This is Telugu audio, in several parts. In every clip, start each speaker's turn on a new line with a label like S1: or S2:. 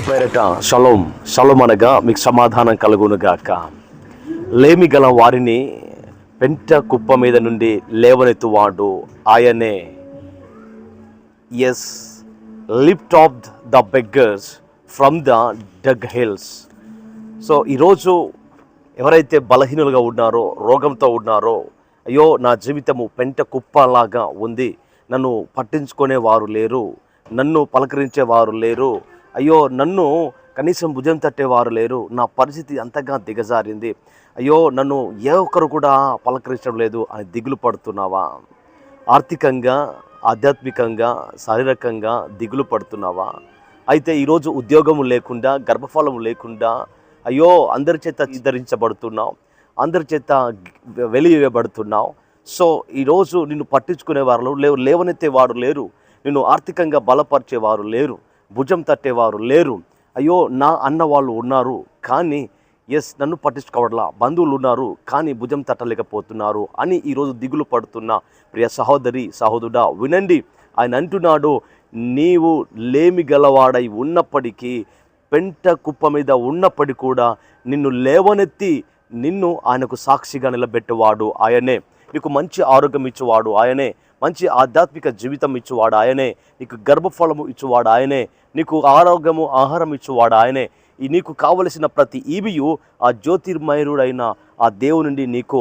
S1: పేరట షలోం షలోం అనగా మీకు సమాధానం కలుగునుగాక. లేమి గల వారిని పెంట కుప్ప మీద నుండి లేవనెత్తువాడు ఆయనే. Yes, lift of the beggars from the dung hills. So ఈరోజు ఎవరైతే బలహీనులుగా ఉన్నారో, రోగంతో ఉన్నారో, అయ్యో నా జీవితము పెంట కుప్పలాగా ఉంది, నన్ను పట్టించుకునే వారు లేరు, నన్ను పలకరించేవారు లేరు, అయ్యో నన్ను కనీసం భుజం తట్టేవారు లేరు, నా పరిస్థితి అంతగా దిగజారింది, అయ్యో నన్ను ఏ ఒక్కరు కూడా పలకరించడం లేదు అని దిగులు పడుతున్నావా? ఆర్థికంగా, ఆధ్యాత్మికంగా, శారీరకంగా దిగులు పడుతున్నావా? అయితే ఈరోజు ఉద్యోగము లేకుండా, గర్భఫలము లేకుండా, అయ్యో అందరి చేత చిత్తరించబడుతున్నావు, అందరి చేత వెలివేయబడుతున్నావు. సో ఈరోజు నిన్ను పట్టించుకునేవారు లేరు, లేవనెత్తేవారు లేరు, నిన్ను ఆర్థికంగా బలపరిచేవారు లేరు, భుజం తట్టేవారు లేరు. అయ్యో నా అన్న వాళ్ళు ఉన్నారు కానీ నన్ను పట్టించుకోవట్లా, బంధువులు ఉన్నారు కానీ భుజం తట్టలేకపోతున్నారు అని ఈరోజు దిగులు పడుతున్న ప్రియ సహోదరి సహోదరుడా వినండి. ఆయన అంటున్నాడు, నీవు లేమి గలవాడై ఉన్నప్పటికీ, పెంట కుప్ప మీద ఉన్నప్పటికీ కూడా నిన్ను లేవనెత్తి నిన్ను ఆయనకు సాక్షిగా నిలబెట్టేవాడు ఆయనే. నీకు మంచి ఆరోగ్యం ఇచ్చేవాడు ఆయనే, మంచి ఆధ్యాత్మిక జీవితం ఇచ్చేవాడు ఆయనే, నీకు గర్భఫలము ఇచ్చేవాడు ఆయనే, నీకు ఆరోగ్యము ఆహారం ఇచ్చేవాడు ఆయనే. నీకు కావలసిన ప్రతి ఈవియు ఆ జ్యోతిర్మయుడైన ఆ దేవుని నుండి నీకు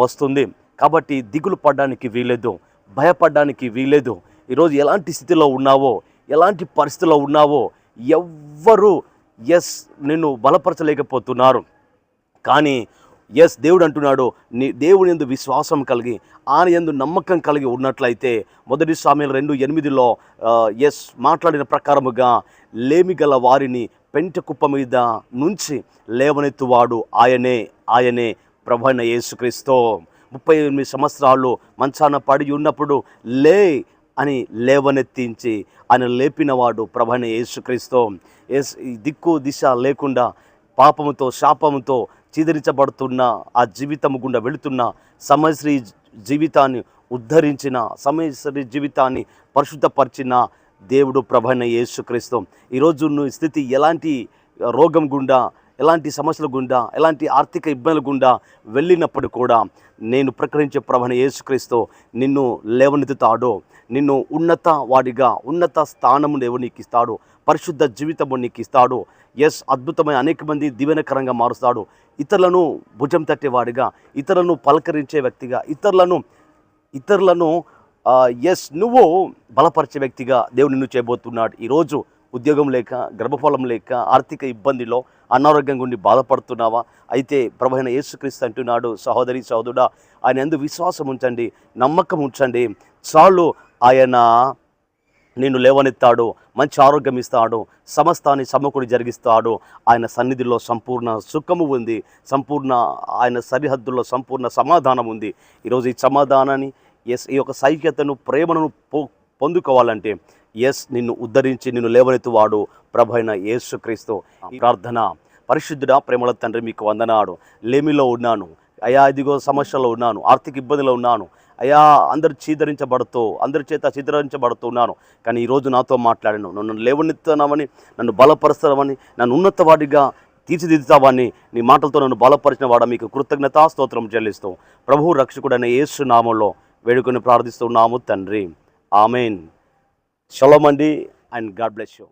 S1: వస్తుంది. కాబట్టి దిగులు పడడానికి వీలేదు, భయపడడానికి వీలేదు. ఈరోజు ఎలాంటి స్థితిలో ఉన్నావో, ఎలాంటి పరిస్థితిలో ఉన్నావో ఎవ్వరు నిన్ను బలపరచలేకపోతున్నారు. కానీ దేవుడు అంటున్నాడు, నీ దేవుని యందు విశ్వాసం కలిగి, ఆయన యందు నమ్మకం కలిగి ఉన్నట్లయితే, 1 సామెయలు 2:8 మాట్లాడిన ప్రకారముగా లేమి గల వారిని పెంట కుప్ప మీద నుంచి లేవనెత్తువాడు ఆయనే ప్రభువైన యేసుక్రీస్తు. 38 సంవత్సరాలు మంచాన పడి ఉన్నప్పుడు లే అని లేవనెత్తించి ఆయన లేపినవాడు ప్రభువైన యేసుక్రీస్తు. దిక్కు దిశ లేకుండా పాపముతో శాపముతో చీదరించబడుతున్న ఆ జీవితము గుండా వెళుతున్న సమయశ్రీ జీవితాన్ని ఉద్ధరించిన, సమయశ్రీ జీవితాన్ని పరిశుద్ధపరిచిన దేవుడు ప్రభువైన యేసుక్రీస్తు. ఈరోజు నువ్వు స్థితి ఎలాంటి రోగం గుండా, ఎలాంటి సమస్యల గుండా, ఎలాంటి ఆర్థిక ఇబ్బందుల గుండా వెళ్ళినప్పుడు కూడా నేను ప్రకటించే ప్రభువైన యేసుక్రీస్తు నిన్ను లేవనెత్తుతాడు, నిన్ను ఉన్నత వాడిగా, ఉన్నత స్థానము దేవుడు నీకు ఇస్తాడు, పరిశుద్ధ జీవితము నీకు ఇస్తాడు. అద్భుతమైన అనేక మంది దీవెనకరంగా మారుస్తాడు. ఇతరులను భుజం తట్టేవాడిగా, ఇతరులను పలకరించే వ్యక్తిగా, ఇతరులను నువ్వు బలపరిచే వ్యక్తిగా దేవుడు నిన్ను చేయబోతున్నాడు. ఈరోజు ఉద్యోగం లేక, గర్భఫలం లేక, ఆర్థిక ఇబ్బందిలో, అనారోగ్యం గుండి బాధపడుతున్నావా? అయితే ప్రభువైన యేసుక్రీస్తు అంటున్నాడు, సహోదరి సహోదరుడా, ఆయన యందు విశ్వాసం ఉంచండి, నమ్మకం ఉంచండి, చాలు. ఆయన నిన్ను లేవనెత్తాడు, మంచి ఆరోగ్యం ఇస్తాడు, సమస్తాన్ని సమకూడి జరిగిస్తాడు. ఆయన సన్నిధిలో సంపూర్ణ సుఖము ఉంది, ఆయన సరిహద్దుల్లో సంపూర్ణ సమాధానం ఉంది. ఈరోజు ఈ సమాధానాన్ని, ఈ యొక్క సైక్యతను, ప్రేమను పొందుకోవాలంటే నిన్ను ఉద్ధరించి నిన్ను లేవనెత్తువాడు ప్రభువైన యేసుక్రీస్తు. ప్రార్థన. పరిశుద్ధుడా ప్రేమల తండ్రి, మీకు వందనాడు. లేమిలో ఉన్నాను అయ్యా, ఇదిగో సమస్యలో ఉన్నాను, ఆర్థిక ఇబ్బందిలో ఉన్నాను అయ్యా, అందరు అందరి చేత చిత్రించబడుతున్నాను. కానీ ఈరోజు నాతో మాట్లాడాను, నన్ను లేవనెత్తున్నావని, నన్ను బలపరుస్తావని, నన్ను ఉన్నతవాడిగా తీర్చిదిద్దుతావని, నీ మాటలతో నన్ను బలపరిచిన వాడ మీకు కృతజ్ఞతా స్తోత్రం చెల్లిస్తూ ప్రభువు రక్షకుడైన యేసు నామంలో వేడుకొని ప్రార్థిస్తున్నాము తండ్రి. ఆమెన్. షలోమ్ అండి, అండ్ గాడ్ బ్లెస్ యూ.